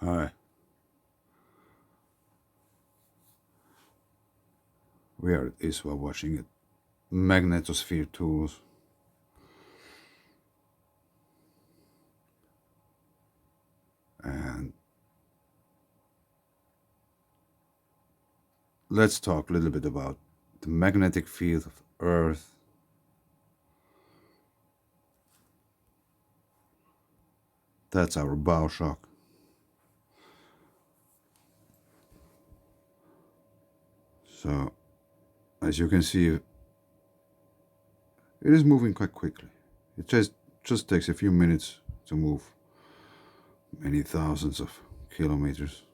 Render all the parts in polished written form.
Hi, we are at ISWA watching it. Magnetosphere tools. And let's talk a little bit about the magnetic field of Earth. That's our bow shock. So, as you can see, it is moving quite quickly. It just takes a few minutes to move many thousands of kilometers.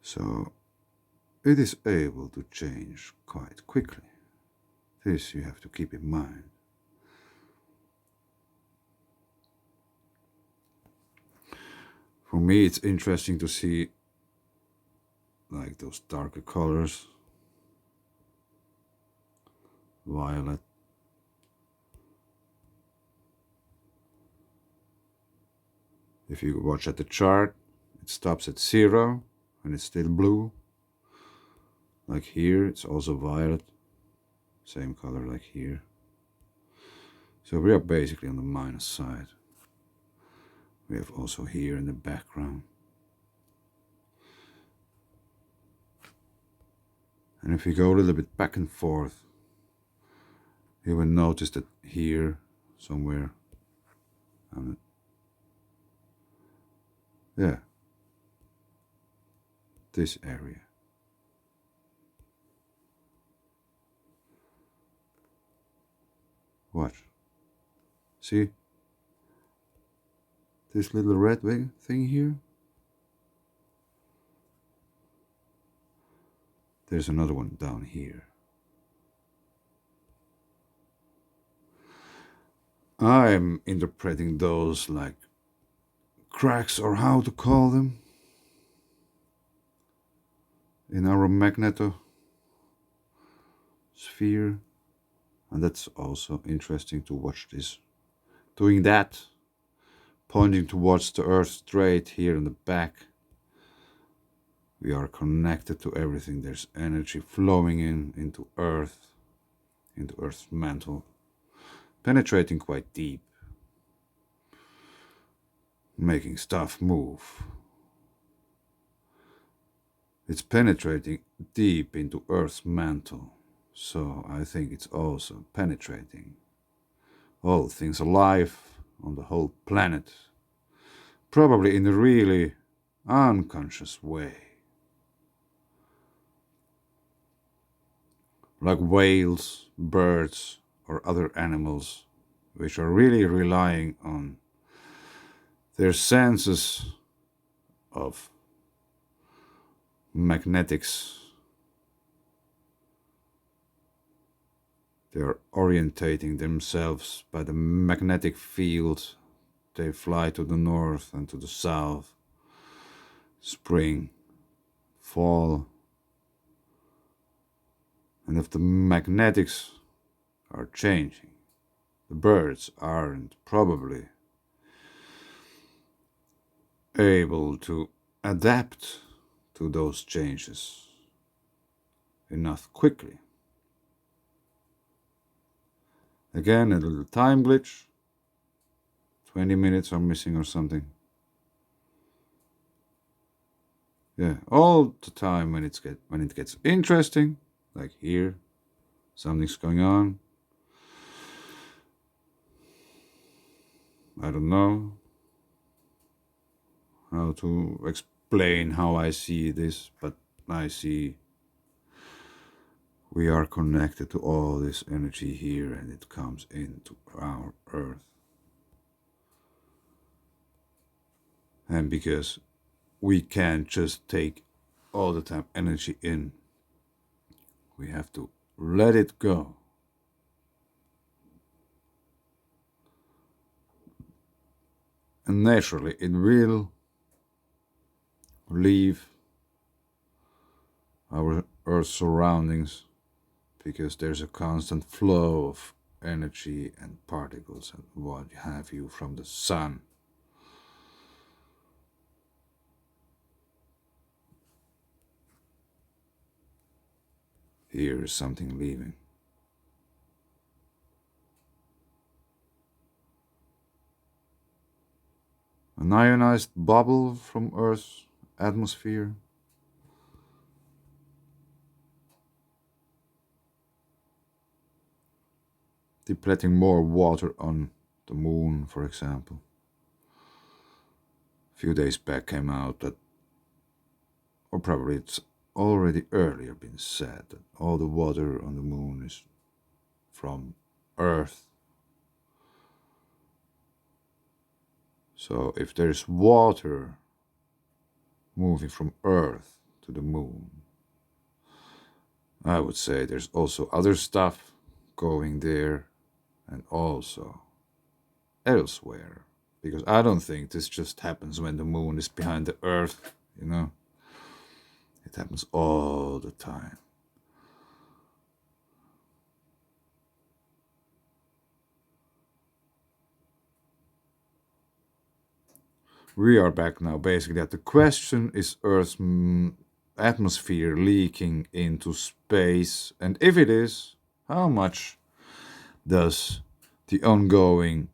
So, it is able to change quite quickly. This you have to keep in mind. For me, it's interesting to see like those darker colors, violet. If you watch at the chart, it stops at 0 and it's still blue. Like here, it's also violet, same color like here. So we are basically on the minus side. We have also here in the background. And if you go a little bit back and forth, you will notice that here, somewhere, yeah, this area. Watch. See? This little red thing here? There's another one down here. I'm interpreting those like cracks, or how to call them, in our magnetosphere. And that's also interesting to watch this. Doing that, pointing towards the Earth straight here in the back. We are connected to everything. There's energy flowing into Earth's mantle, penetrating quite deep, making stuff move. It's penetrating deep into Earth's mantle, so I think it's also penetrating all things alive on the whole planet, probably in a really unconscious way. Like whales, birds, or other animals which are really relying on their senses of magnetics. They are orientating themselves by the magnetic field. They fly to the north and to the south, spring, fall. And if the magnetics are changing, the birds aren't probably able to adapt to those changes enough quickly. Again, a little time glitch. 20 minutes are missing or something. Yeah, all the time when it gets interesting, like here, something's going on. I don't know how to explain how I see this, but I see we are connected to all this energy here, and it comes into our Earth. And because we can't just take all the time energy in, we have to let it go. And naturally, it will leave our Earth surroundings because there's a constant flow of energy and particles and what have you from the sun. Here is something leaving. An ionized bubble from Earth's atmosphere. Depleting more water on the moon, for example. A few days back came out that, or probably it's already earlier been said, that all the water on the moon is from Earth. So if there's water moving from Earth to the moon, I would say there's also other stuff going there and also elsewhere. Because I don't think this just happens when the moon is behind the Earth, you know? It happens all the time. We are back now, basically, that the question is Earth's atmosphere leaking into space, and if it is, how much does the ongoing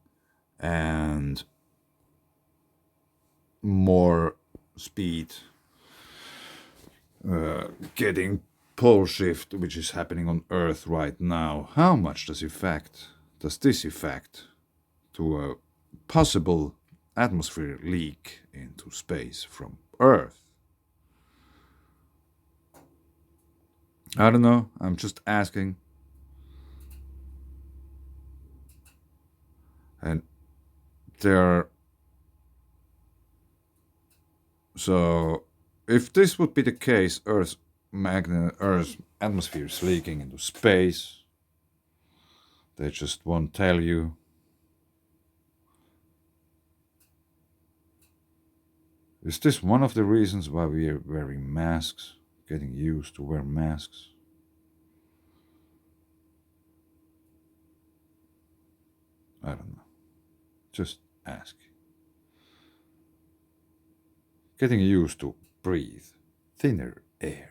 and more speed getting pole shift, which is happening on Earth right now, how much does this affect to a possible atmosphere leak into space from Earth? I don't know. I'm just asking. And there are, so if this would be the case, Earth's atmosphere is leaking into space. They just won't tell you. Is this one of the reasons why we are wearing masks? Getting used to wear masks? I don't know. Just ask. Getting used to breathe thinner air.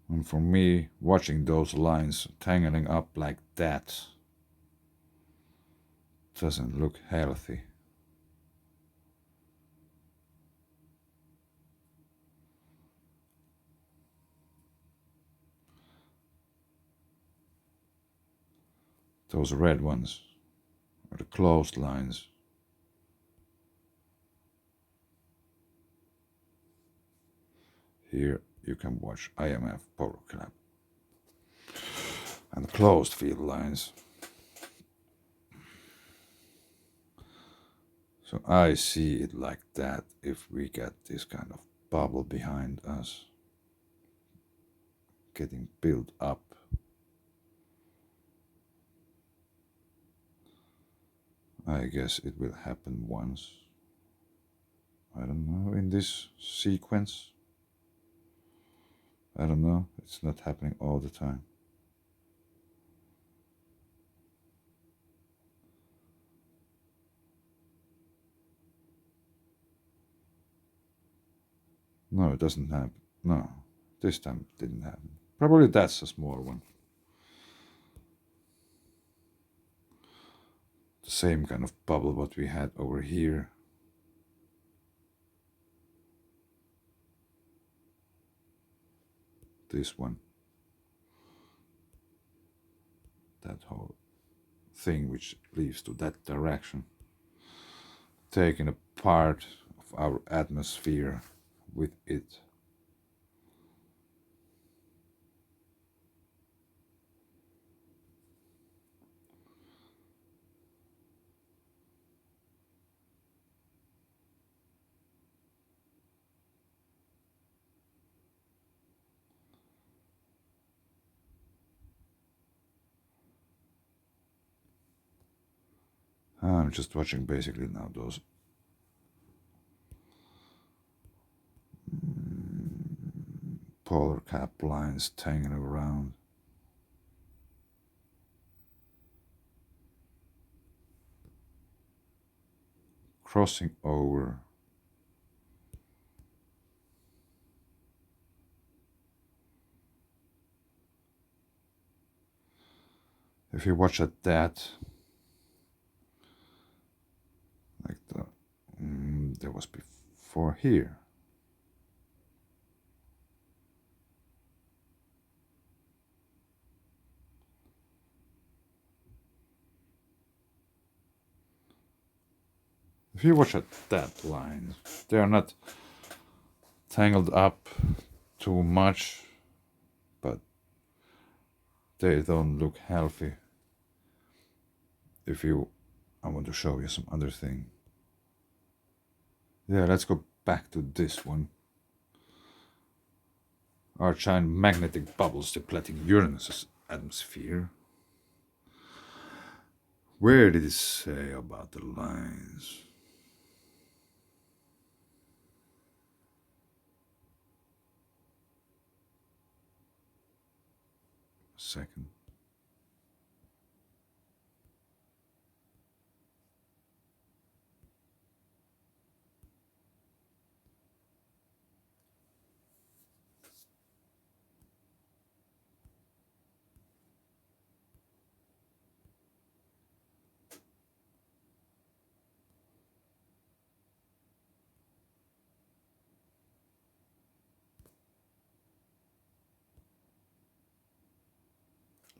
And for me, watching those lines tangling up like that doesn't look healthy. Those red ones are the closed lines. Here you can watch IMF Power Club. And the closed field lines. So I see it like that if we get this kind of bubble behind us getting built up. I guess it will happen once. I don't know, in this sequence. I don't know, it's not happening all the time. No, it doesn't happen. No, this time it didn't happen. Probably that's a small one. The same kind of bubble what we had over here. This one. That whole thing which leads to that direction. Taking a part of our atmosphere with it. I'm just watching basically now those polar cap lines hanging around. Crossing over. If you watch at that, like there was before here. If you watch at that line, they are not tangled up too much, but they don't look healthy. I want to show you some other thing. Yeah, let's go back to this one. Our giant magnetic bubbles depleting Uranus' atmosphere. Where did it say about the lines? A second.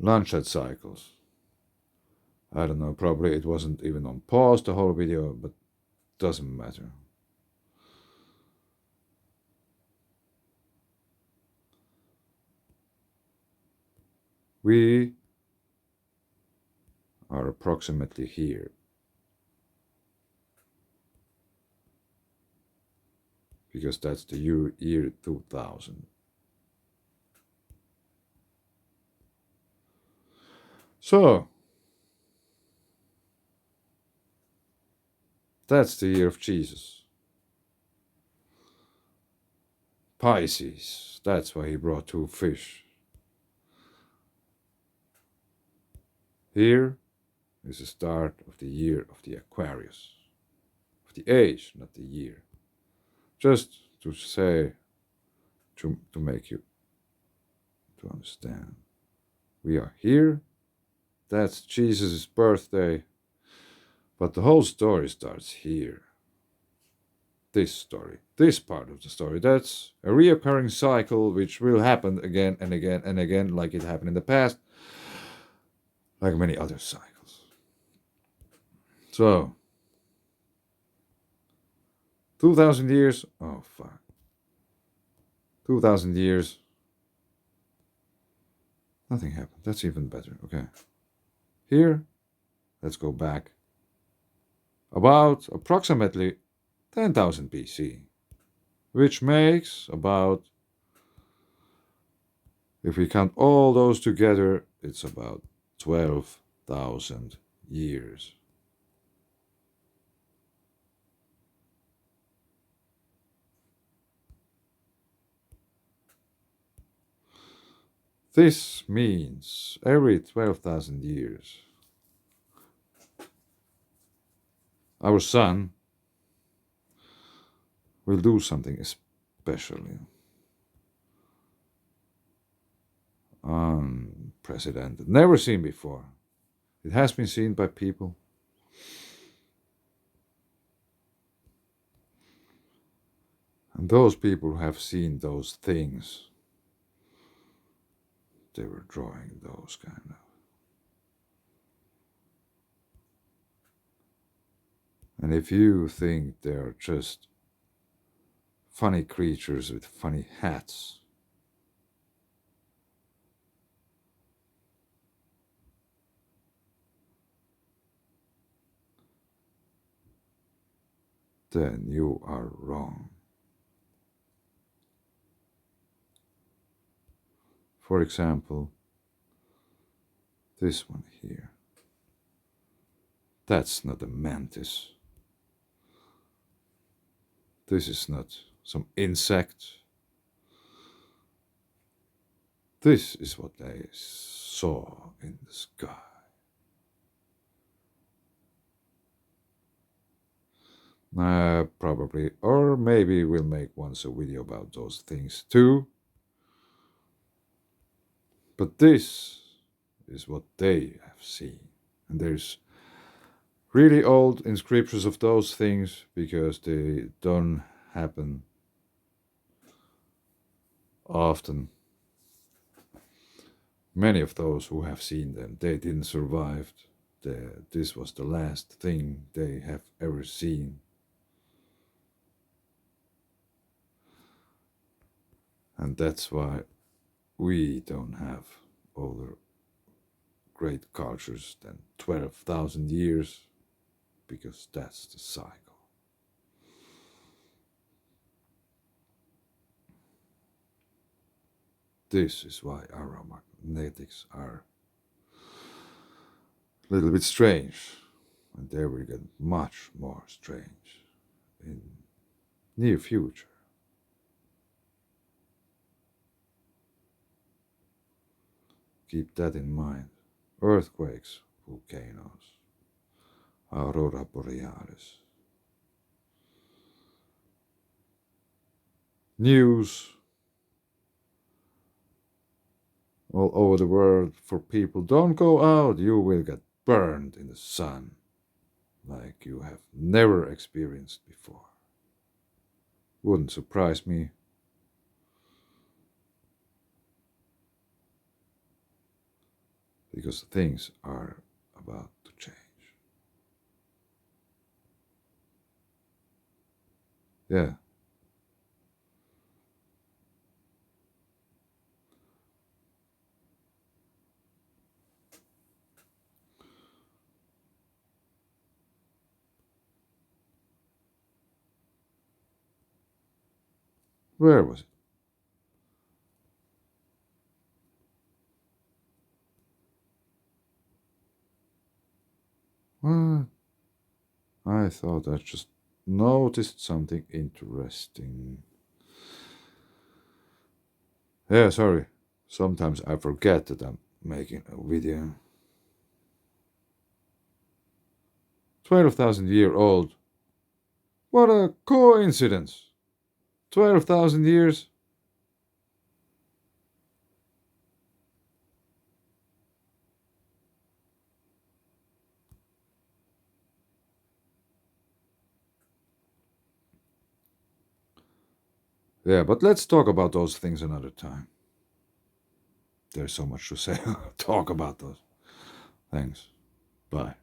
Landscheidt cycles. I don't know, probably it wasn't even on pause the whole video, but doesn't matter. We are approximately here. Because that's the year 2000. So, that's the year of Jesus. Pisces, that's why he brought 2 fish. Here is the start of the year of the Aquarius. Of the age, not the year. Just to say, to make you to understand. We are here, that's Jesus' birthday, but the whole story starts here. This story, this part of the story, that's a reoccurring cycle which will happen again and again and again, like it happened in the past, like many other cycles. So, 2,000 years, oh fuck. 2,000 years, nothing happened. That's even better, okay. Here, let's go back about approximately 10,000 BC, which makes about, if we count all those together, it's about 12,000 years. This means every 12,000 years, our sun will do something especially unprecedented, never seen before. It has been seen by people. And those people who have seen those things, they were drawing those kind of. And if you think they're just funny creatures with funny hats, then you are wrong. For example, this one here. That's not a mantis. This is not some insect. This is what I saw in the sky. Probably, or maybe we'll make once a video about those things too. But this is what they have seen. And there's really old inscriptions of those things because they don't happen often. Many of those who have seen them, they didn't survive. This was the last thing they have ever seen. And that's why we don't have older great cultures than 12,000 years, because that's the cycle. This is why our magnetics are a little bit strange, and they will get much more strange in near future. Keep that in mind. Earthquakes, volcanoes, aurora borealis. News all over the world for people, don't go out, you will get burned in the sun like you have never experienced before. Wouldn't surprise me. Because things are about to change. Yeah. Where was it? What? I thought I just noticed something interesting. Yeah, sorry. Sometimes I forget that I'm making a video. 12,000-year-old. What a coincidence. 12,000 years. Yeah, but let's talk about those things another time. There's so much to say. Talk about those. Thanks. Bye.